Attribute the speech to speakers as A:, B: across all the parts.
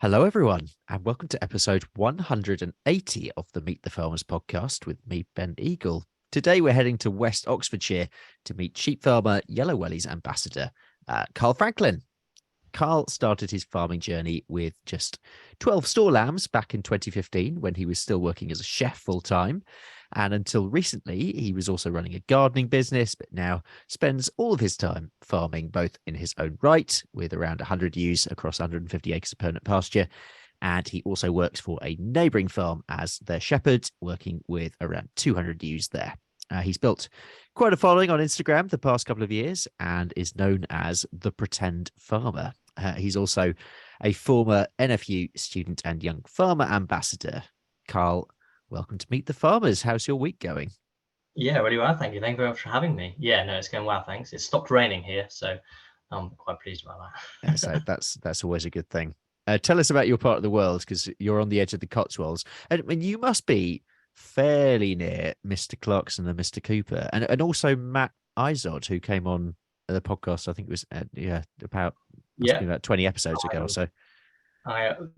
A: Hello, everyone, and welcome to episode 180 of the Meet the Farmers podcast with me, Ben Eagle. Today, we're heading to West Oxfordshire to meet sheep farmer Yellow Welly's ambassador, Karl Franklin. Karl started his farming journey with just 12 store lambs back in 2015 when he was still working as a chef full-time. And until recently, he was also running a gardening business, but now spends all of his time farming, both in his own right, with around 100 ewes across 150 acres of permanent pasture. And he also works for a neighbouring farm as their shepherd, working with around 200 ewes there. He's built quite a following on Instagram the past couple of years and is known as the Pretend Farmer. He's also a former NFU student and young farmer ambassador. Karl, welcome to Meet the Farmers. How's your week going?
B: Yeah, really well, thank you. Thank you very much for having me. Yeah, no, it's going well, thanks. It's stopped raining here, so I'm quite pleased about that.
A: So that's always a good thing. Tell us about your part of the world, because you're on the edge of the Cotswolds. And I mean, you must be fairly near Mr. Clarkson and Mr. Cooper, and also Matt Izod, who came on the podcast. I think it was about 20 episodes ago or so.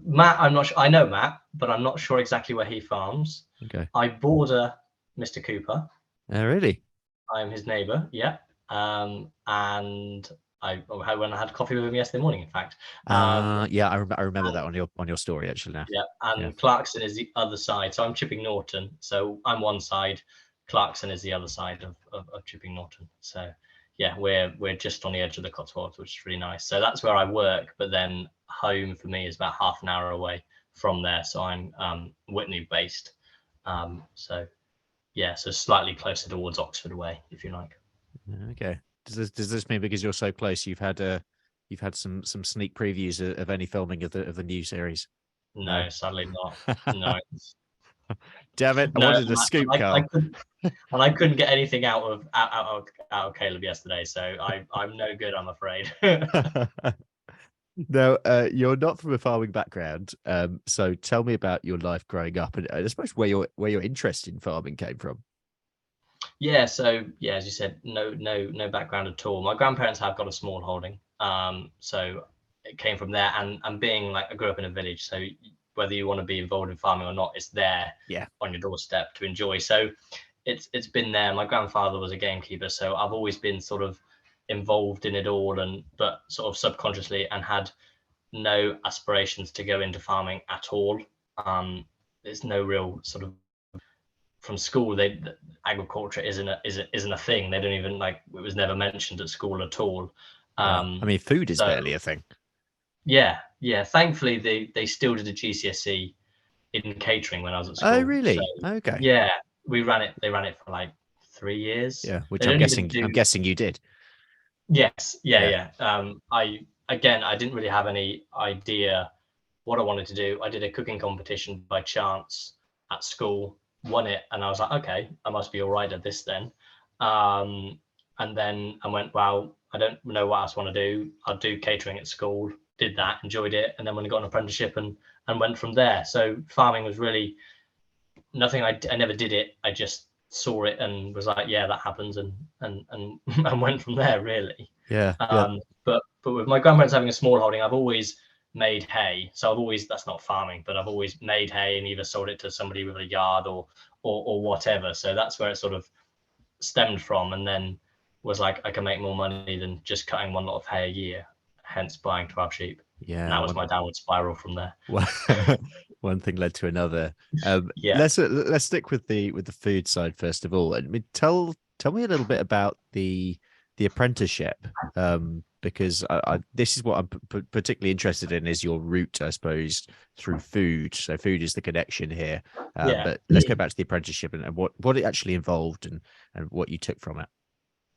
B: Matt, I'm not sure. I know Matt, but I'm not sure exactly where he farms.
A: Okay.
B: I border Mr. Cooper.
A: Oh, really?
B: I'm his neighbour. Yeah. And I when I had coffee with him yesterday morning, in fact.
A: Yeah, I remember that on your story actually now.
B: Yeah, and Clarkson is the other side. So I'm Chipping Norton. So I'm one side. Clarkson is the other side of Chipping Norton. So yeah, we're just on the edge of the Cotswolds, which is really nice. So that's where I work, but then home for me is about half an hour away from there. So I'm Whitney based. So yeah, so slightly closer towards Oxford way, if you like.
A: Okay. Does this mean because you're so close, you've had some sneak previews of any filming of the new series?
B: No, sadly not. No.
A: Damn it! I wanted a scoop, Karl.
B: I couldn't get anything out of Caleb yesterday, so I'm no good, I'm afraid.
A: No, you're not from a farming background, so tell me about your life growing up, and I suppose where your interest in farming came from.
B: Yeah, so yeah, as you said, no background at all. My grandparents have got a small holding, so it came from there. And being like, I grew up in a village, so whether you want to be involved in farming or not, it's there on your doorstep to enjoy. So it's been there. My grandfather was a gamekeeper, so I've always been sort of involved in it all, but sort of subconsciously, and had no aspirations to go into farming at all. There's no real sort of, from school, agriculture isn't a thing. They don't even, like, it was never mentioned at school at all.
A: I mean, food is barely a thing.
B: Yeah. Thankfully, they still did a GCSE in catering when I was at school.
A: Oh, really?
B: So,
A: okay.
B: Yeah, they ran it for like 3 years.
A: Yeah, which I'm guessing you did.
B: Yes. Yeah. I didn't really have any idea what I wanted to do. I did a cooking competition by chance at school, won it, and I was like, okay, I must be all right at this then. And then I went, well, I don't know what else I want to do. I'll do catering at school. Did that, enjoyed it, and then when I got an apprenticeship and went from there. So farming was really nothing. I never did it. I just saw it and was like, yeah, that happens, and went from there, really.
A: Yeah.
B: But with my grandparents having a small holding, I've always made hay. So that's not farming, but I've always made hay and either sold it to somebody with a yard or whatever. So that's where it sort of stemmed from, and then was like, I can make more money than just cutting one lot of hay a year, hence buying 12 sheep.
A: Yeah.
B: And that was my downward spiral from there.
A: One thing led to another. Let's stick with the food side first of all. I mean, tell me a little bit about the apprenticeship, because this is what I'm particularly interested in, is your route, I suppose, through food. So food is the connection here. But let's go back to the apprenticeship and what it actually involved and what you took from it.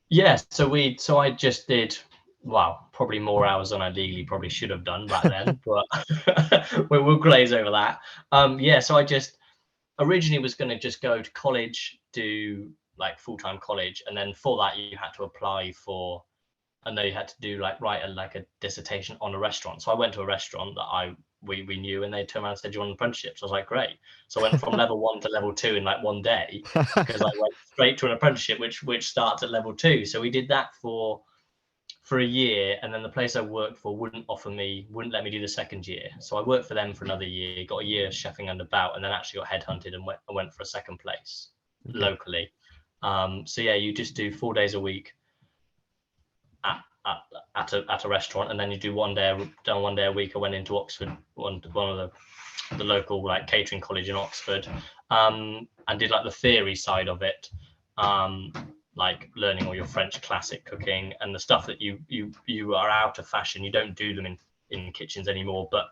B: Yeah, so I just did, wow, probably more hours than I legally probably should have done back then, but we'll glaze over that. So I just originally was going to just go to college, do like full-time college, and then for that you had to apply for, and then you had to do write a dissertation on a restaurant. So I went to a restaurant that we knew, and they turned around and said, "Do you want an apprenticeship?" So I was like, great. So I went from level 1 to level 2 in like one day, because I went straight to an apprenticeship which starts at level 2. So we did that for for a year, and then the place I worked for wouldn't let me do the second year. So I worked for them for another year, got a year of chefing under belt, and then actually got headhunted and went for a second place locally. So yeah, you just do 4 days a week at a restaurant, and then you do one day a week. I went into Oxford, one of the local like catering college in Oxford, and did like the theory side of it, like learning all your French classic cooking and the stuff that you are out of fashion. You don't do them in kitchens anymore, but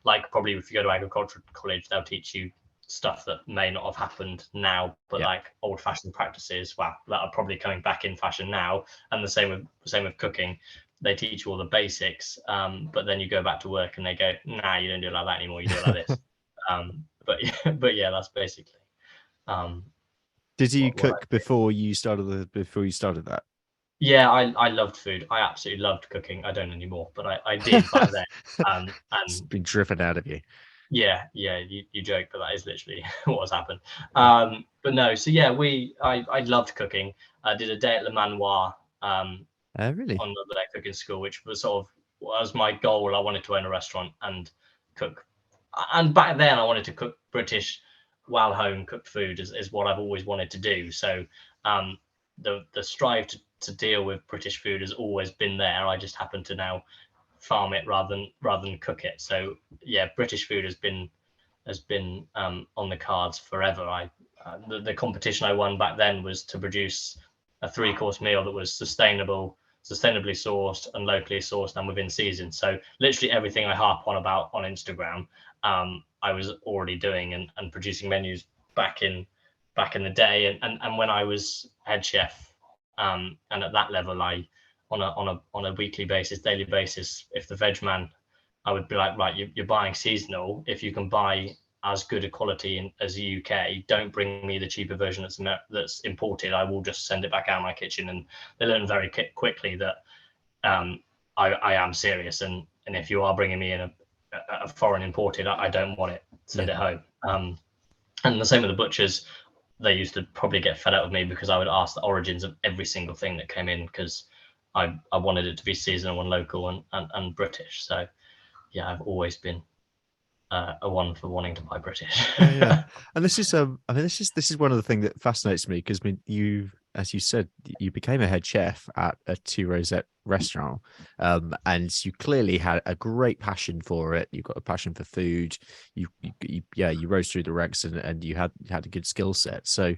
B: like probably if you go to agricultural college, they'll teach you stuff that may not have happened now, but like old-fashioned practices, that are probably coming back in fashion now. And the same with cooking. They teach you all the basics, but then you go back to work and they go, nah, you don't do it like that anymore, you do it like this. But yeah, that's basically.
A: Did you cook before you started that?
B: Yeah, I loved food. I absolutely loved cooking. I don't anymore, but I did back then. And
A: it's been driven out of you.
B: Yeah, you joke, but that is literally what has happened. But no, so yeah, I loved cooking. I did a day at Le Manoir
A: Really?
B: on the cooking school, which was my goal. I wanted to own a restaurant and cook. And back then I wanted to cook British, well home cooked food is what I've always wanted to do. So the strive to deal with British food has always been there. I just happen to now farm it rather than cook it. So yeah, British food has been on the cards forever. The competition I won back then was to produce a 3-course meal that was sustainably sourced and locally sourced and within season. So literally everything I harp on about on Instagram, I was already doing and producing menus back in the day. And when I was head chef, and at that level, I on a weekly basis, daily basis, if the veg man, I would be like, right, you're buying seasonal. If you can buy as good a quality as the UK, don't bring me the cheaper version that's imported. I will just send it back out of my kitchen. And they learn very quickly that I am serious. And if you are bringing me in a foreign imported, I don't want it. Send it home. And the same with the butchers. They used to probably get fed up with me because I would ask the origins of every single thing that came in, because I wanted it to be seasonal and local and British. So yeah, I've always been a one for wanting to buy British.
A: Yeah. And this is this is one of the things that fascinates me, because you, as you said, you became a head chef at a Two Rosette restaurant, and you clearly had a great passion for it. You've got a passion for food. You rose through the ranks, and you had a good skill set. So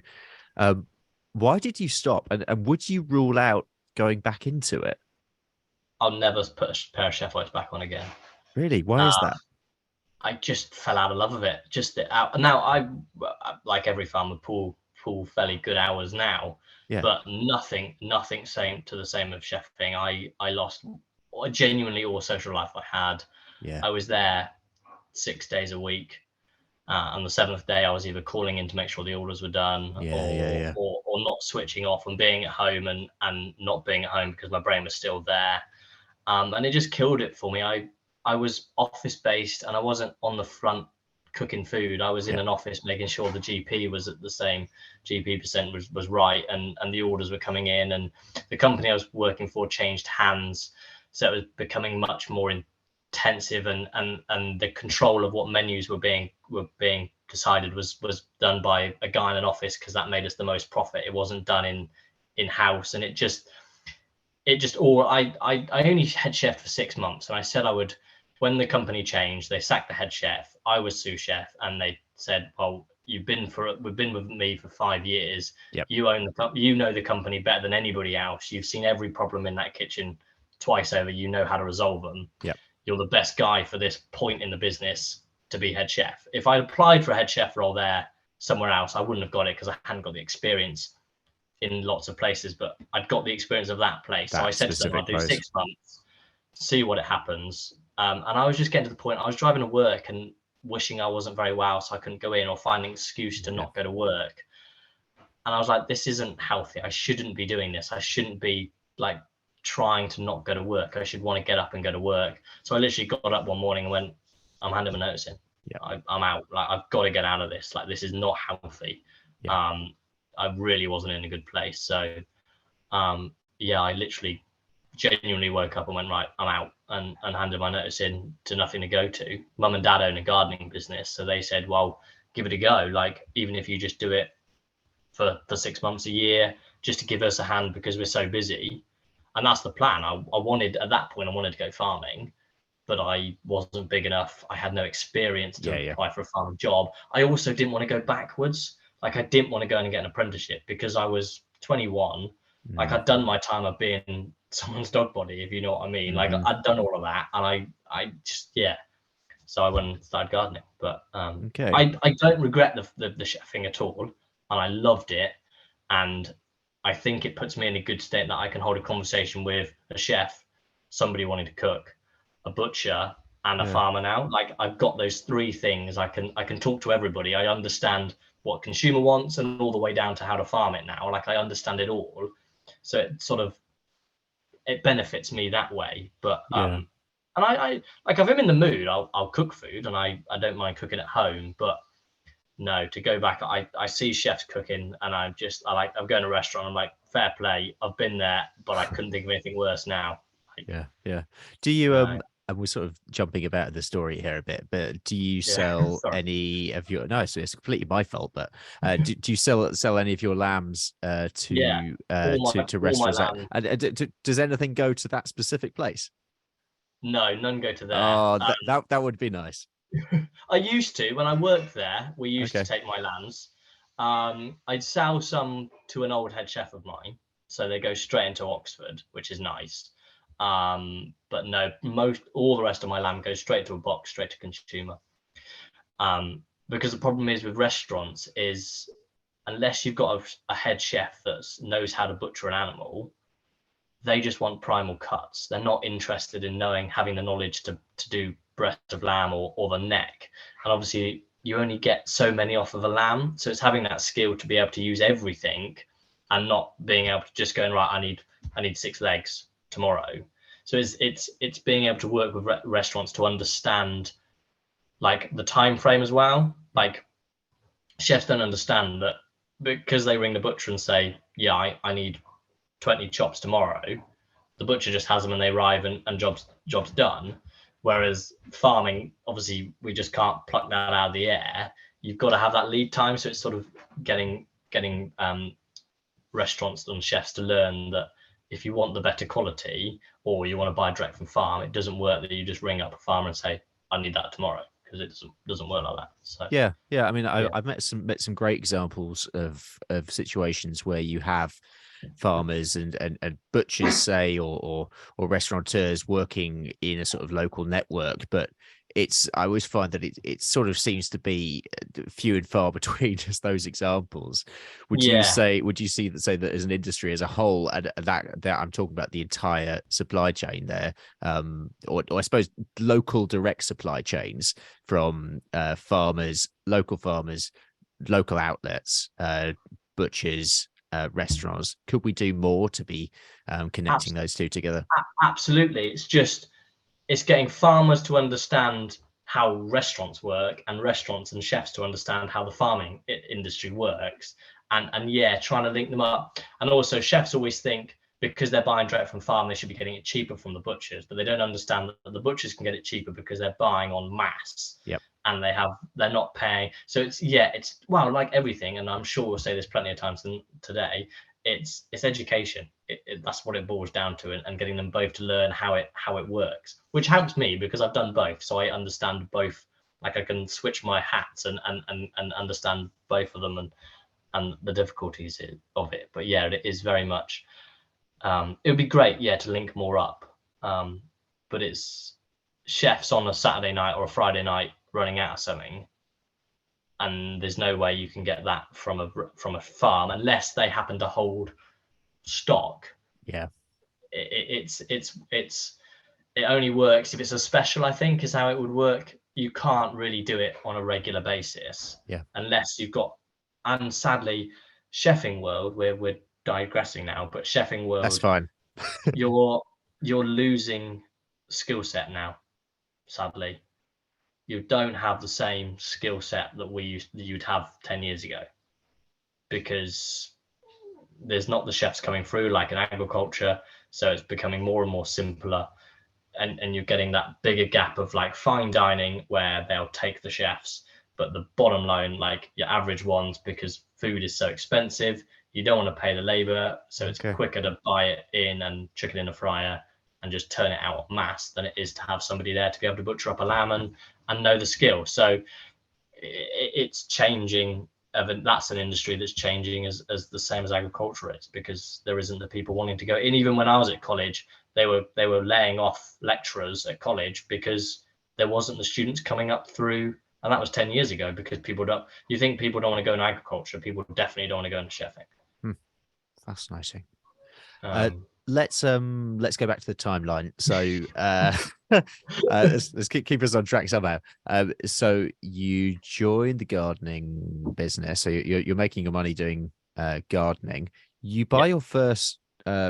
A: why did you stop, and would you rule out going back into it?
B: I'll never put a pair of chef lights back on again.
A: Really? Why is that?
B: I just fell out of love of it. Just out. Now I, like every farmer, pull fairly good hours now, but nothing same to the same of chefing. I lost genuinely all social life I had. I was there 6 days a week. On the 7th day, I was either calling in to make sure the orders were done, or not switching off and being at home and not being at home because my brain was still there. And it just killed it for me. I was office based and I wasn't on the front cooking food. I was in an office making sure the GP was at the same GP percent was right, and the orders were coming in, and the company I was working for changed hands. So it was becoming much more intensive, and the control of what menus were being decided was done by a guy in an office, because that made us the most profit. It wasn't done in house, and it just all I only head chef for 6 months, and I said I would. When the company changed, they sacked the head chef. I was sous chef, and they said, well, we've been with me for 5 years. You own you know the company better than anybody else. You've seen every problem in that kitchen twice over. You know how to resolve them. You're the best guy for this point in the business to be head chef. If I applied for a head chef role there somewhere else, I wouldn't have got it, because I hadn't got the experience in lots of places, but I'd got the experience of that place. So I said to them, I'll do 6 months, see what it happens. And I was just getting to the point, I was driving to work and wishing I wasn't very well, so I couldn't go in, or finding an excuse to not go to work. And I was like, this isn't healthy. I shouldn't be doing this. I shouldn't be like trying to not go to work. I should want to get up and go to work. So I literally got up one morning and went, I'm handing my notice in. I'm out. Like, I've got to get out of this. Like, this is not healthy. I really wasn't in a good place. So I literally genuinely woke up and went, right, I'm out, and handed my notice in to nothing to go to. Mum and dad own a gardening business, so they said, well, give it a go. Like, even if you just do it for 6 months, a year, just to give us a hand because we're so busy. And that's the plan. I wanted, at that point, I wanted to go farming, but I wasn't big enough. I had no experience to apply for a farming job. I also didn't want to go backwards. Like, I didn't want to go and get an apprenticeship because I was 21. Like, I'd done my time of being someone's dog body, if you know what I mean. Like, I'd done all of that, and I just, yeah. So I went and started gardening. But I don't regret the chefing at all, and I loved it. And I think it puts me in a good state that I can hold a conversation with a chef, somebody wanting to cook, a butcher, and a farmer now. Like, I've got those three things. I can talk to everybody. I understand what consumer wants, and all the way down to how to farm it now. Like, I understand it all. So it sort of, it benefits me that way. But and I like, if I'm in the mood, I'll cook food, and I don't mind cooking at home. But no, to go back, I see chefs cooking, and I'm going to a restaurant, I'm like, fair play, I've been there, but I couldn't think of anything worse now. Like,
A: Yeah. Do you
B: no.
A: and we're sort of jumping about the story here a bit, but do you sell any of your, no, so it's completely my fault, but do you sell any of your lambs to
B: all my
A: restaurants?
B: lambs.
A: And does anything go to that specific place?
B: No, none go to there.
A: Oh, that would be nice.
B: I used to, when I worked there, we used to take my lambs. I'd sell some to an old head chef of mine, so they go straight into Oxford, which is nice. But no, all the rest of my lamb goes straight to a box, straight to consumer. Because the problem is with restaurants is, unless you've got a head chef that knows how to butcher an animal, they just want primal cuts. They're not interested in having the knowledge to do breast of lamb or the neck. And obviously you only get so many off of a lamb. So it's having that skill to be able to use everything, and not being able to just go, right, I need 6 legs tomorrow. So it's being able to work with restaurants to understand, like, the time frame as well. Like, chefs don't understand that because they ring the butcher and say, yeah, I need 20 chops tomorrow, the butcher just has them and they arrive, and job's done. Whereas farming, obviously, we just can't pluck that out of the air. You've got to have that lead time. So it's sort of getting restaurants and chefs to learn that if you want the better quality, or you want to buy direct from farm, it doesn't work that you just ring up a farmer and say, I need that tomorrow, because it doesn't work like that. So
A: yeah. I mean, I've met some great examples of situations where you have farmers and butchers, say, or restaurateurs working in a sort of local network, but I always find that it sort of seems to be few and far between as those examples. Would you say that as an industry as a whole, and that I'm talking about the entire supply chain there, or I suppose local direct supply chains from farmers, local outlets, butchers, restaurants, could we do more to be connecting those two together?
B: Absolutely. It's getting farmers to understand how restaurants work, and restaurants and chefs to understand how the farming industry works, and trying to link them up. And also, chefs always think because they're buying direct from farm, they should be getting it cheaper from the butchers, but they don't understand that the butchers can get it cheaper because they're buying en masse.
A: Yep.
B: And they're not paying. So it's well, like everything, and I'm sure we'll say this plenty of times today, it's education. That's what it boils down to, and getting them both to learn how it works, which helps me because I've done both, so I understand both. Like, I can switch my hats and understand both of them, and the difficulties of it. But yeah, it is very much, it would be great, to link more up, but it's chefs on a Saturday night or a Friday night running out of something, and there's no way you can get that from a farm unless they happen to hold stock. It only works if it's a special, I think, is how it would work. You can't really do it on a regular basis, unless you've got, and sadly, chefing world, we're digressing now, but chefing world,
A: that's fine.
B: you're losing skill set now, sadly. You don't have the same skill set that you'd have 10 years ago, because there's not the chefs coming through like in agriculture, so it's becoming more and more simpler, and you're getting that bigger gap of like fine dining where they'll take the chefs, but the bottom line, like your average ones, because food is so expensive, you don't want to pay the labor, so it's quicker to buy it in and chuck it in a fryer and just turn it out en masse than it is to have somebody there to be able to butcher up a lamb and know the skill. So it's changing. That's an industry that's changing as the same as agriculture is, because there isn't the people wanting to go in. Even when I was at college, they were laying off lecturers at college because there wasn't the students coming up through, and that was 10 years ago, because you think people don't want to go in agriculture, people definitely don't want to go into chefing.
A: Fascinating.
B: Um,
A: Let's go back to the timeline. So let's keep us on track somehow. So you joined the gardening business. So you're making your money doing gardening. You buy your first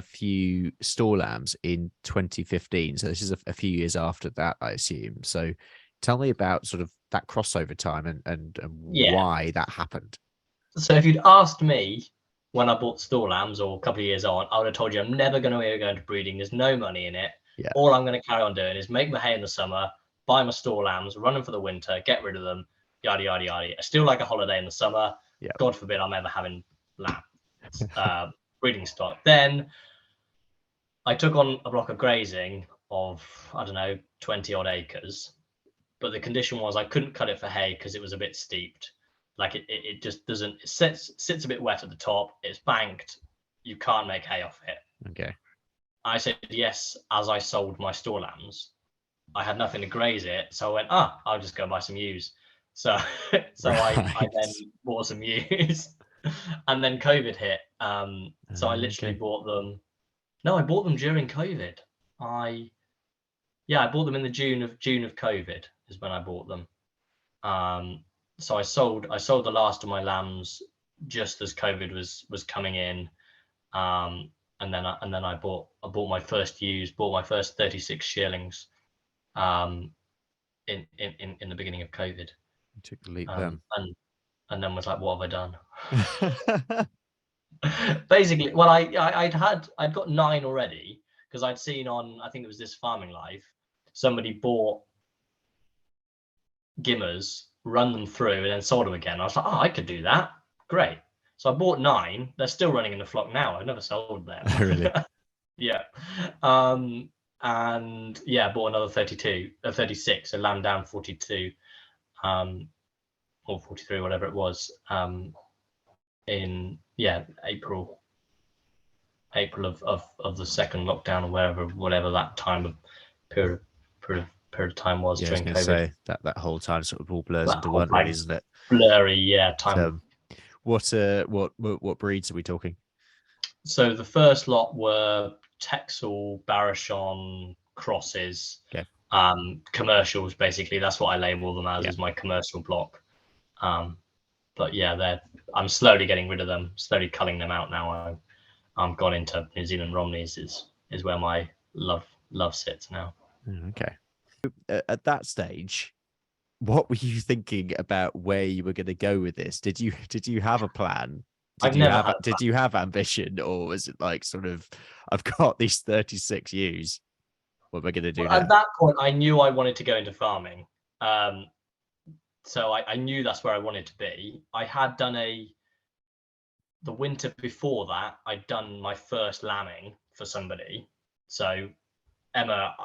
A: few store lambs in 2015. So this is a few years after that, I assume. So tell me about sort of that crossover time and why that happened.
B: So if you'd asked me when I bought store lambs or a couple of years on, I would have told you I'm never going to go into breeding. There's no money in it.
A: Yeah.
B: All I'm going to carry on doing is make my hay in the summer, buy my store lambs, run them for the winter, get rid of them, yada, yada, yada. I still like a holiday in the summer.
A: Yeah.
B: God forbid I'm ever having lamb breeding stock. Then I took on a block of grazing of, I don't know, 20 odd acres. But the condition was I couldn't cut it for hay because it was a bit steeped. Like it just doesn't, it sits a bit wet at the top. It's banked. You can't make hay off it.
A: Okay.
B: I said yes as I sold my store lambs. I had nothing to graze it, so I went, I'll just go buy some ewes. So I then bought some ewes, and then COVID hit. So I literally bought them. No, I bought them during COVID. I bought them in the June of COVID is when I bought them. So I sold the last of my lambs just as COVID was coming in, and then I bought my first ewes, bought my first 36 shearlings, in the beginning of COVID.
A: You took the leap then,
B: and then was like, what have I done? Basically, well, I'd got 9 already, because I'd seen on, I think it was This Farming Life, somebody bought gimmers, run them through, and then sold them again. I was like, I could do that. Great. So I bought 9. They're still running in the flock now. I've never sold them.
A: Really?
B: Yeah. And yeah, bought another 36, so lamb down 42, or 43, whatever it was, in April of the second lockdown, or whatever that time of period of time was during COVID.
A: Say that whole time sort of all blurs into one, really, isn't it?
B: Blurry, time.
A: What breeds are we talking?
B: So the first lot were Texel, Barachon crosses, commercials, basically. That's what I label them as, is my commercial block. But yeah, I'm slowly getting rid of them, slowly culling them out now. I'm gone into New Zealand Romneys is where my love sits now.
A: Okay. At that stage, what were you thinking about where you were going to go with this? Did you have a plan? Did you have ambition, or was it like sort of, I've got these 36 ewes, what am I going to do now?
B: At that point, I knew I wanted to go into farming. So I knew that's where I wanted to be. I had done the winter before that, I'd done my first lambing for somebody. So Emma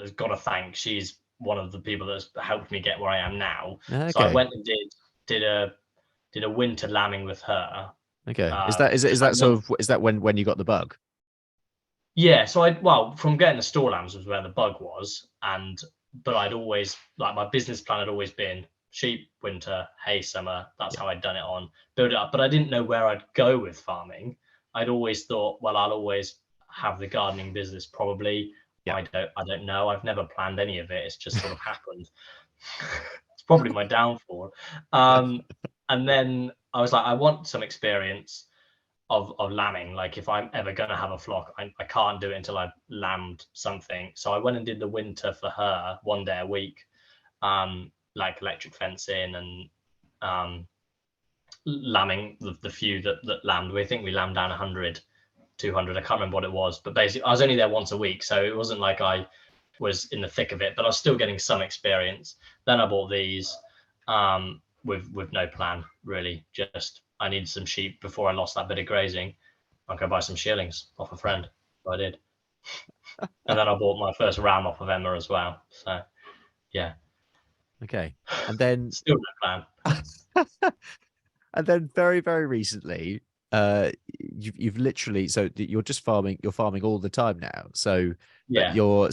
B: has got to thank. She's one of the people that's helped me get where I am now. Okay. So I went and did a winter lambing with her.
A: Okay. Is that when you got the bug?
B: Yeah. So from getting the store lambs was where the bug was, but I'd always, like, my business plan had always been sheep winter, hay summer. That's how I'd done it on, build it up. But I didn't know where I'd go with farming. I'd always thought, well, I'll always have the gardening business probably. I don't know. I've never planned any of it. It's just sort of happened. It's probably my downfall. And then I was like, I want some experience of lambing. Like, if I'm ever going to have a flock, I can't do it until I've lambed something. So I went and did the winter for her 1 day a week, like electric fencing lambing the few that lambed. We think we lambed down 100, 200. I can't remember what it was, but basically I was only there once a week, so it wasn't like I was in the thick of it, but I was still getting some experience. Then I bought these with no plan really. Just I needed some sheep before I lost that bit of grazing. I could buy some shearlings off a friend. So I did. And then I bought my first ram off of Emma as well. So yeah.
A: Okay. And then
B: still no plan.
A: and then very, very recently, you've literally, so you're farming all the time now. So
B: yeah,
A: you're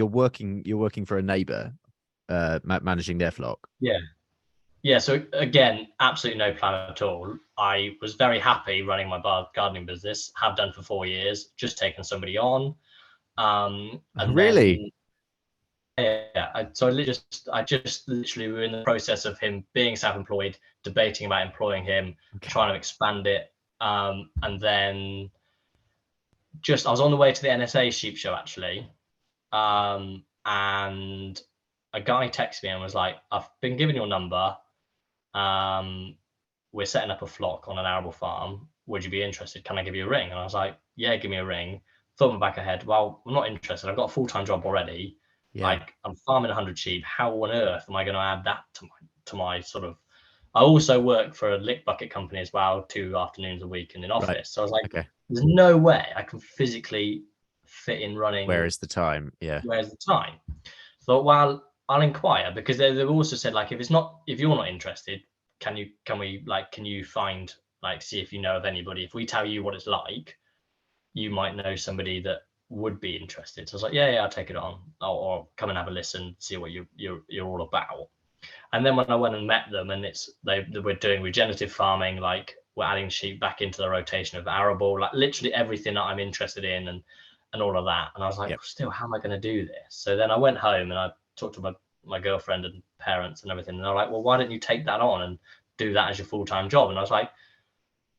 A: working for a neighbor, managing their flock.
B: Yeah. So again, absolutely no plan at all. I was very happy running my gardening business, have done for 4 years, just taken somebody on. And
A: Really?
B: then I just literally were in the process of him being self-employed, debating about employing him, trying to expand it. And then I was on the way to the NSA sheep show actually. And a guy texted me and was like, I've been given your number. We're setting up a flock on an arable farm. Would you be interested? Can I give you a ring? And I was like, yeah, give me a ring. Thought in my back ahead, well, I'm not interested. I've got a full-time job already.
A: Yeah.
B: Like I'm farming 100 sheep. How on earth am I going to add that to my sort of? I also work for a lick bucket company as well, 2 afternoons a week in an office. Right. So I was like, there's no way I can physically fit in running.
A: Where is the time? Yeah.
B: Where's the time? Thought, well, I'll inquire, because they've also said, like, if you're not interested, can you find, like, see if you know of anybody. If we tell you what it's like, you might know somebody that would be interested. So I was like, yeah, I'll take it on, or come and have a listen, see what you're all about. And then when I went and met them, and we're doing regenerative farming, like we're adding sheep back into the rotation of arable, like literally everything that I'm interested in, and all of that. And I was like, still, how am I going to do this? So then I went home and I talked to my girlfriend and parents and everything. And they're like, well, why don't you take that on and do that as your full-time job? And I was like,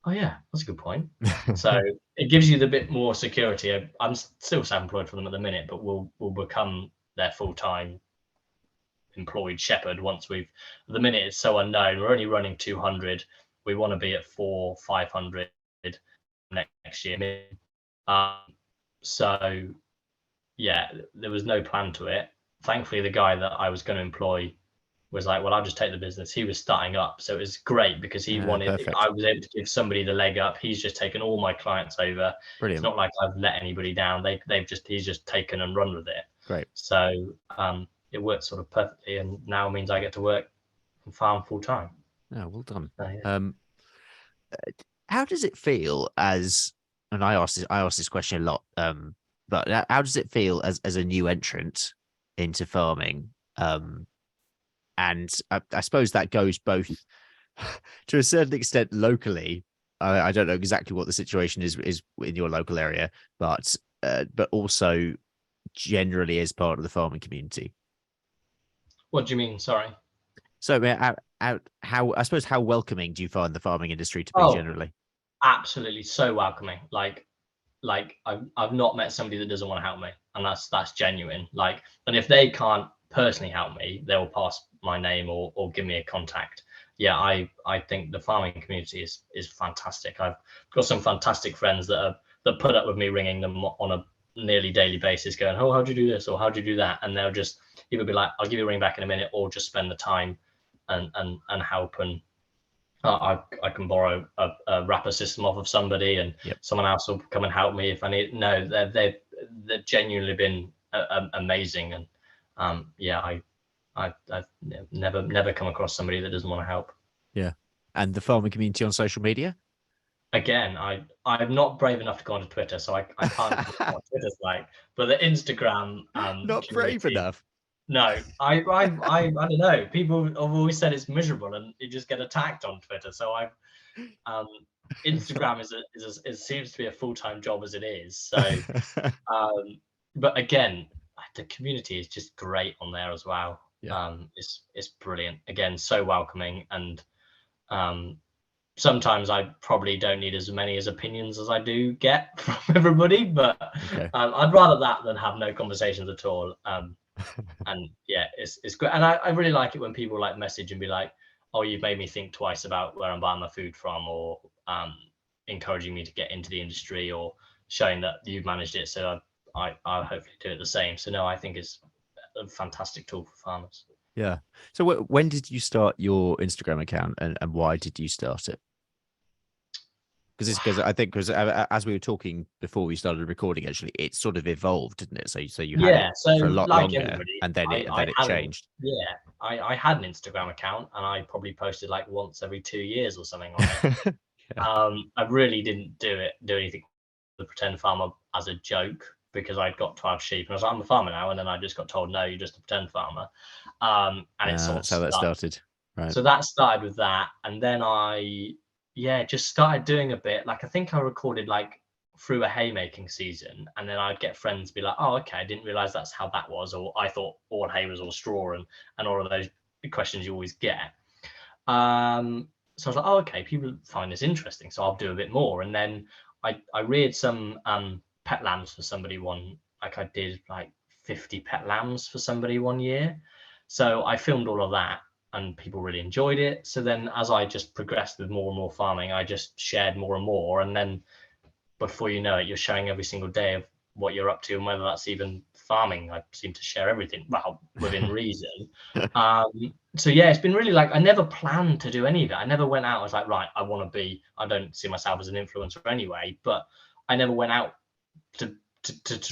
B: oh yeah, that's a good point. So it gives you the bit more security. I'm still self-employed for them at the minute, but we'll become their full-time employed shepherd once at the minute it's so unknown. We're only running 200. We want to be at 400-500 next year. So yeah, there was no plan to it. Thankfully, the guy that I was going to employ was like, well, I'll just take the business. He was starting up. So it was great because he wanted, perfect. I was able to give somebody the leg up. He's just taken all my clients over. Brilliant. It's not like I've let anybody down. He's just taken and run with it.
A: Great.
B: So it worked sort of perfectly, and now means I get to work and farm full time.
A: Oh, well done. How does it feel and I ask this question a lot, but how does it feel as a new entrant into farming? And I suppose that goes both to a certain extent locally. I don't know exactly what the situation is in your local area, but also generally as part of the farming community.
B: What do you mean? Sorry.
A: So how welcoming do you find the farming industry to be generally?
B: Absolutely, so welcoming. Like I've not met somebody that doesn't want to help me, and that's genuine. Like, and if they can't personally help me, they will pass my name or give me a contact. Yeah, I think the farming community is fantastic. I've got some fantastic friends that put up with me ringing them on a nearly daily basis, going, oh, how'd you do this or how'd you do that? And they'll just either be like, I'll give you a ring back in a minute, or just spend the time and help. And I can borrow a wrapper system off of somebody, and someone else will come and help me if I need. No, they've genuinely been amazing, and I've never come across somebody that doesn't want to help.
A: Yeah, and the farming community on social media.
B: Again, I'm not brave enough to go onto Twitter, so I can't what Twitter's like. But the Instagram
A: not brave enough.
B: No, I don't know. People have always said it's miserable, and you just get attacked on Twitter. So Instagram is seems to be a full-time job as it is. So, but again, the community is just great on there as well. Yeah. It's brilliant. Again, so welcoming, and sometimes I probably don't need as many opinions as I do get from everybody, but I'd rather that than have no conversations at all. And yeah, it's great. And I really like it when people like message and be like, oh, you've made me think twice about where I'm buying my food from, or encouraging me to get into the industry, or showing that you've managed it. So I'll hopefully do it the same. So no, I think it's a fantastic tool for farmers.
A: Yeah. So when did you start your Instagram account, and why did you start it? Because I think as we were talking before we started recording, actually, it sort of evolved, didn't it? So you had it
B: Yeah, so
A: for a lot
B: like
A: longer,
B: everybody,
A: and then
B: I
A: it
B: had an
A: changed.
B: yeah, I had an Instagram account, and I probably posted like once every 2 years or something on it.
A: Yeah.
B: I really didn't do anything the pretend farmer as a joke, because I'd got 12 sheep and I was like, I'm a farmer now, and then I just got told, no, you're just a pretend farmer. And it sort of
A: That's how that
B: stuck.
A: started, right?
B: So that started with that, and then I just started doing a bit. Like, I think I recorded like through a haymaking season, and then I'd get friends be like, oh, okay, I didn't realize that's how that was, or I thought all hay was all straw, and all of those questions you always get. So I was like, oh, okay, people find this interesting, so I'll do a bit more. And then I reared some pet lambs for somebody I did like 50 pet lambs for somebody one year. So I filmed all of that, and people really enjoyed it. So then as I just progressed with more and more farming, I just shared more and more. And then before you know it, you're showing every single day of what you're up to, and whether that's even farming. I seem to share everything, well, within reason. So yeah, it's been really like, I never planned to do any of it. I never went out, I was like, right, I don't see myself as an influencer anyway, but I never went out to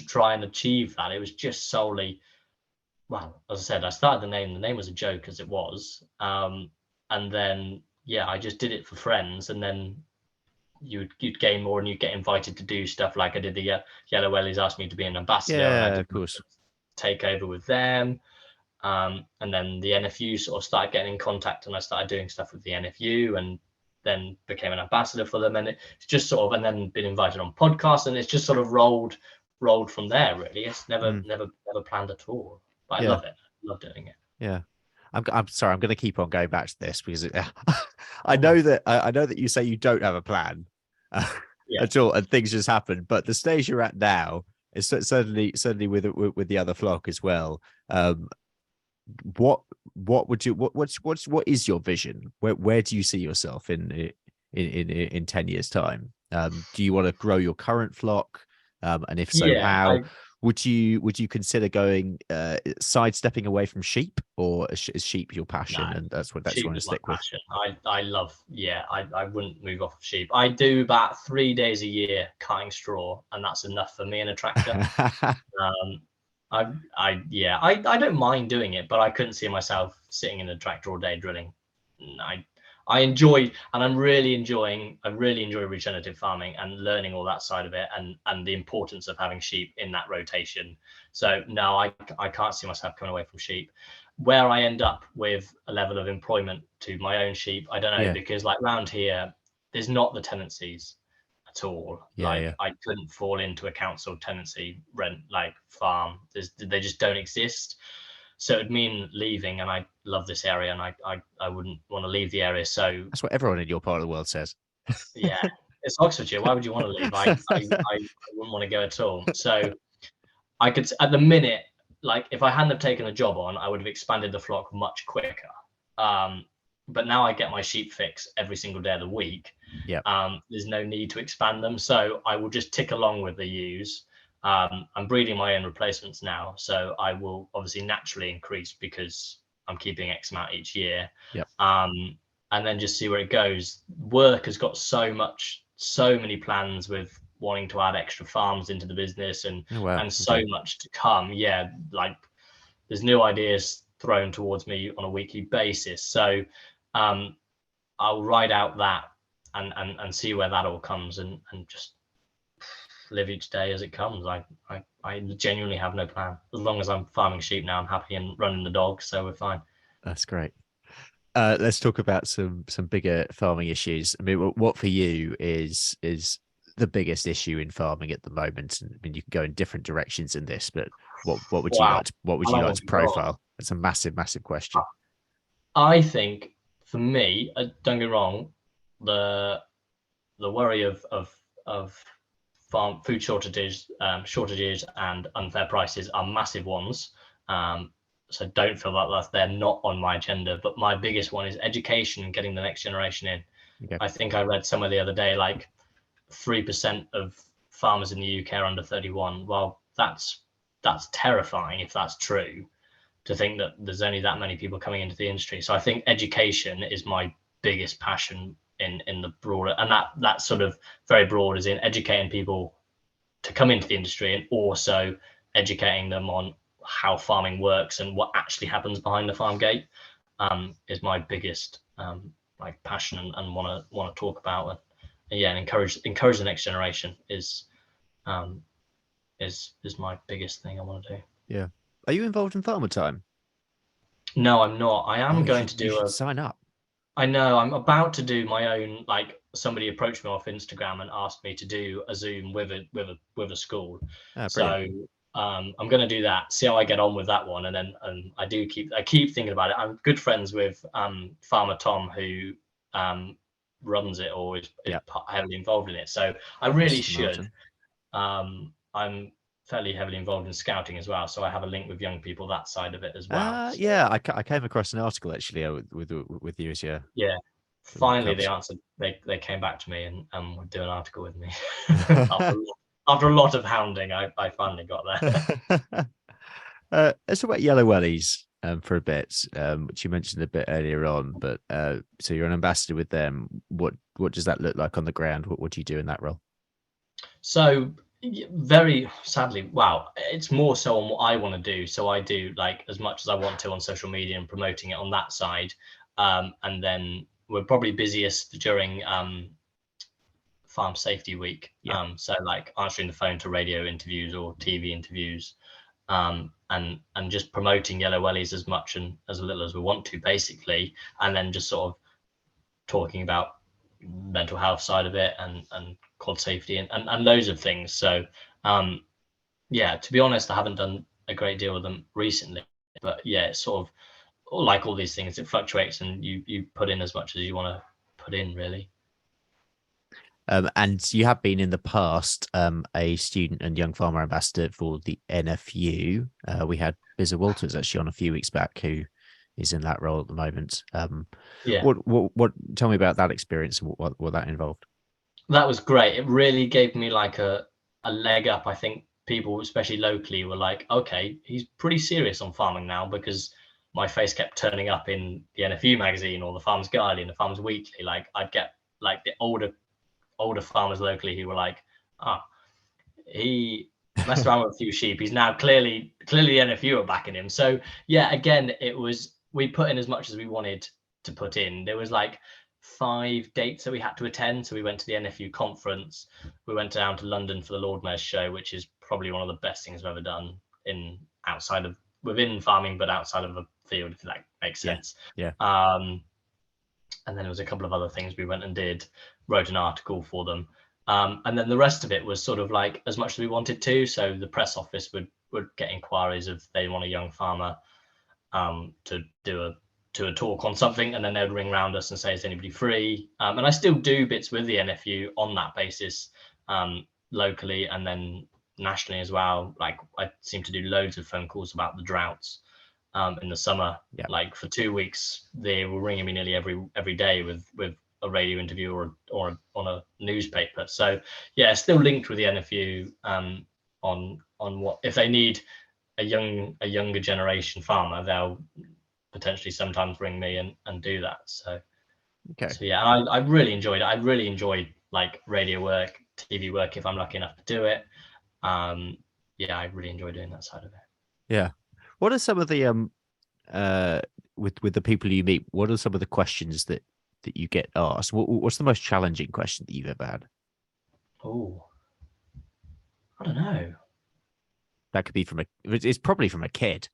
B: try and achieve that. It was just solely, well, as I said, I started the name was a joke, as it was. And then, yeah, I just did it for friends, and then you'd gain more, and you'd get invited to do stuff. Like I did the Yellow Wellies asked me to be an ambassador, and I
A: Yeah,
B: did
A: of course.
B: take over with them. And then the NFU sort of started getting in contact, and I started doing stuff with the NFU, and then became an ambassador for them. And it's just sort of, and then been invited on podcasts, and it's just sort of rolled from there. Really, it's never planned at all. But I
A: Yeah,
B: love it. I love doing it.
A: yeah. I'm sorry. I'm going to keep on going back to this because I
B: Mhm.
A: know that I know that you say you don't have a plan
B: Yeah.
A: at all, and things just happen. But the stage you're at now is certainly with the other flock as well. Um, what would you what is your vision? Where do you see yourself in 10 years time? Do you want to grow your current flock? And if so,
B: Yeah.
A: how? Would you consider going sidestepping away from sheep, or is sheep your
B: No,
A: passion, and that's what you
B: sheep
A: want to
B: is my
A: stick with?
B: passion. I love, yeah, I wouldn't move off of sheep. I do about 3 days a year cutting straw, and that's enough for me in a tractor. Um, I don't mind doing it, but I couldn't see myself sitting in a tractor all day drilling. I enjoy, and I really enjoy regenerative farming and learning all that side of it, and the importance of having sheep in that rotation. So no, I can't see myself coming away from sheep. Where I end up with a level of employment to my own sheep, I don't know,
A: Yeah,
B: because like round here, there's not the tenancies at all.
A: yeah,
B: Like
A: yeah,
B: I couldn't fall into a council tenancy rent like farm. They just don't exist. So it'd mean leaving, and I love this area, and I wouldn't want to leave the area. So
A: that's what everyone in your part of the world says.
B: yeah, it's Oxfordshire. Why would you want to leave? I wouldn't want to go at all. So I could, at the minute, like if I hadn't have taken the job on, I would have expanded the flock much quicker. Um, but now I get my sheep fix every single day of the week.
A: Yeah,
B: There's no need to expand them, so I will just tick along with the ewes. I'm breeding my own replacements now, so I will obviously naturally increase because I'm keeping X amount each year.
A: yeah.
B: And then just see where it goes. Work has got so many plans with wanting to add extra farms into the business,
A: Oh wow,
B: and so
A: okay.
B: much to come. Yeah, like there's new ideas thrown towards me on a weekly basis. So um, I'll ride out that and see where that all comes, and just live each day as it comes. I genuinely have no plan. As long as I'm farming sheep now, I'm happy, and running the dog, so we're fine.
A: That's great. Let's talk about some bigger farming issues. I mean, what for you is the biggest issue in farming at the moment? And I mean, you can go in different directions in this, but
B: Wow.
A: what would
B: How
A: you
B: long
A: like
B: have
A: to
B: we got?
A: profile? It's a massive question.
B: I think for me, don't get me wrong, the worry of farm food shortages and unfair prices are massive ones. so don't feel like they're not on my agenda. But my biggest one is education, getting the next generation in.
A: Okay.
B: I think I read somewhere the other day, like 3% of farmers in the UK are under 31. Well, that's terrifying if that's true, to think that there's only that many people coming into the industry. So I think education is my biggest passion in the broader, and that sort of very broad, is in educating people to come into the industry, and also educating them on how farming works and what actually happens behind the farm gate, is my biggest like passion, and want to talk about, and yeah, and encourage the next generation is my biggest thing I want to do.
A: Yeah. Are you involved in Farmer Time?
B: No, I'm not. I am going to
A: You
B: do
A: should sign up.
B: I know I'm about to do my own, like somebody approached me off Instagram and asked me to do a Zoom with a school.
A: Ah, brilliant.
B: So I'm going to do that, see how I get on with that one. And then I keep thinking about it. I'm good friends with Farmer Tom, who runs it, or is heavily involved in it. So I really
A: Mr.
B: should.
A: Martin.
B: I'm fairly heavily involved in scouting as well, so I have a link with young people, that side of it as well. So,
A: Yeah, I came across an article actually with you as your
B: yeah,
A: your
B: finally they
A: cubs.
B: answered. They came back to me and would do an article with me. after a lot of hounding, I finally got there.
A: Let's talk about yellow wellies for a bit, which you mentioned a bit earlier on. But so you're an ambassador with them. What does that look like on the ground? What do you do in that role?
B: So very sadly, wow, it's more so on what I want to do. So I do like as much as I want to on social media and promoting it on that side. And then we're probably busiest during Farm Safety Week.
A: Yeah.
B: So like answering the phone to radio interviews or TV interviews, and just promoting yellow wellies as much and as little as we want to, basically, and then just sort of talking about mental health side of it, and quad safety, and loads of things. So yeah, to be honest, I haven't done a great deal with them recently, but yeah, it's sort of like all these things, it fluctuates, and you put in as much as you want to put in, really.
A: And you have been in the past a student and young farmer ambassador for the NFU. We had Bizza Walters actually on a few weeks back, who is in that role at the moment.
B: Yeah,
A: what? Tell me about that experience and what that involved.
B: that was great. It really gave me like a leg up. I think people, especially locally, were like, okay, he's pretty serious on farming now, because my face kept turning up in the NFU magazine or the Farmers Guardian and the Farmers Weekly. Like I'd get like the older farmers locally who were like, he messed around with a few sheep. He's now clearly the NFU are backing him. So yeah, again, we put in as much as we wanted to put in. There was like 5 dates that we had to attend. So we went to the NFU conference. We went down to London for the Lord Mayor's show, which is probably one of the best things I've ever done within farming, but outside of a field, if that makes sense.
A: Yeah.
B: And then there was a couple of other things we went and did, wrote an article for them. And then the rest of it was sort of like as much as we wanted to. So the press office would get inquiries if they want a young farmer to do a talk on something, and then they'd ring around us and say, is anybody free? And I still do bits with the NFU on that basis, locally and then nationally as well. Like I seem to do loads of phone calls about the droughts in the summer.
A: Yeah.
B: Like for 2 weeks, they were ringing me nearly every day with a radio interview or on a newspaper. So yeah, still linked with the NFU on what if they need a younger generation farmer, they'll potentially sometimes ring me and do that. So
A: Okay.
B: So yeah, I really enjoyed it. I really enjoyed like radio work, TV work if I'm lucky enough to do it. Yeah, I really enjoy doing that side of it.
A: Yeah. What are some of the with the people you meet? What are some of the questions that you get asked? What's the most challenging question that you've ever had?
B: Oh, I don't know.
A: That could be it's probably from a kid,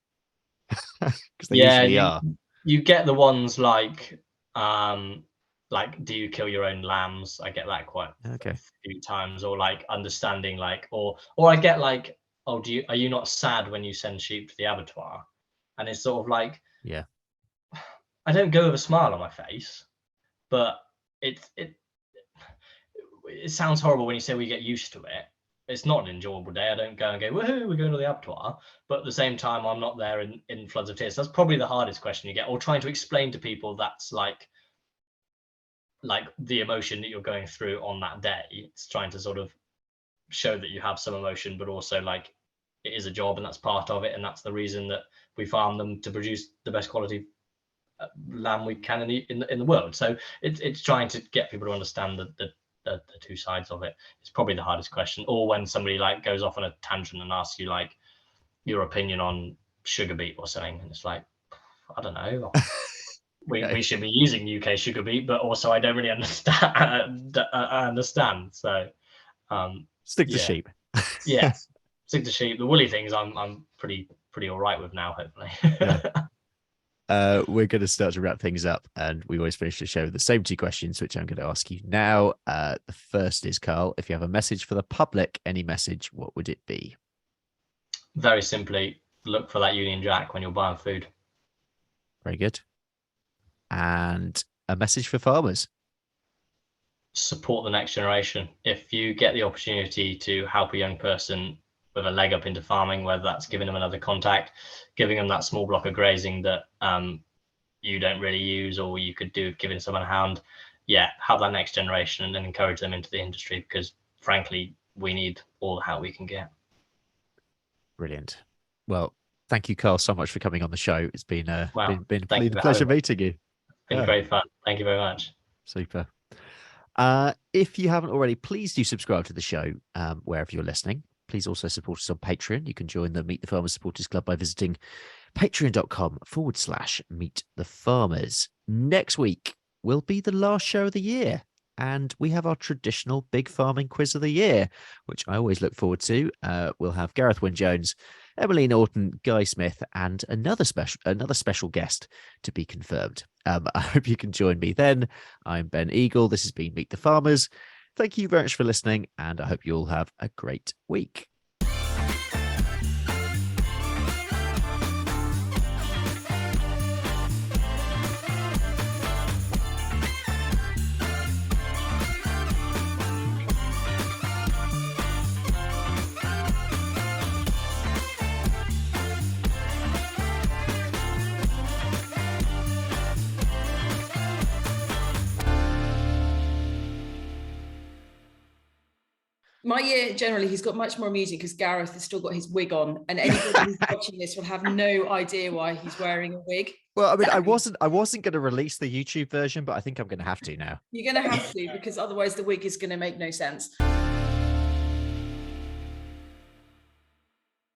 A: because they
B: Yeah,
A: usually are.
B: you get the ones like do you kill your own lambs? I get that quite
A: Okay.
B: a few times, or like understanding like, or I get like, oh, are you not sad when you send sheep to the abattoir? And it's sort of like,
A: Yeah.
B: I don't go with a smile on my face, but it sounds horrible when you say we get used to it. it's not an enjoyable day. I don't go and go, woohoo, we're going to the abattoir. But at the same time, I'm not there in floods of tears. That's probably the hardest question you get, or trying to explain to people that's like the emotion that you're going through on that day. It's trying to sort of show that you have some emotion, but also like it is a job and that's part of it. And that's the reason that we farm them, to produce the best quality lamb we can in the world. So it's trying to get people to understand the two sides of it. It's probably the hardest question. Or when somebody like goes off on a tangent and asks you like your opinion on sugar beet or something, and it's like, I don't know. We should be using UK sugar beet, but also I don't really understand. I understand. So
A: stick to sheep.
B: Yeah, stick to sheep. The woolly things I'm pretty all right with now, hopefully.
A: We're going to start to wrap things up, and we always finish the show with the same two questions, which I'm going to ask you now. The first is, Karl, if you have a message for the public, any message, what would it be?
B: Very simply, look for that Union Jack when you're buying food.
A: Very good. And a message for farmers?
B: Support the next generation. If you get the opportunity to help a young person with a leg up into farming, whether that's giving them another contact, giving them that small block of grazing that you don't really use, or you could do giving someone a hand, help that next generation and then encourage them into the industry, because frankly, we need all the help we can get.
A: Brilliant. Well, thank you, Karl, so much for coming on the show. It's been a pleasure meeting you.
B: Been great fun. Thank you very much.
A: Super. If you haven't already, please do subscribe to the show wherever you're listening. Please also support us on Patreon. You can join the Meet the Farmers Supporters Club by visiting patreon.com/Meet the Farmers. Next week will be the last show of the year, and we have our traditional big farming quiz of the year, which I always look forward to. We'll have Gareth Wynne-Jones, Emily Norton, Guy Smith, and another special guest to be confirmed. I hope you can join me then. I'm Ben Eagle. This has been Meet the Farmers. Thank you very much for listening, and I hope you all have a great week.
C: My year, generally, he's got much more music because Gareth has still got his wig on, and anybody who's watching this will have no idea why he's wearing a wig.
A: Well, I mean, I wasn't going to release the YouTube version, but I think I'm going to have to now.
C: You're going to have to, because otherwise the wig is going to make no sense.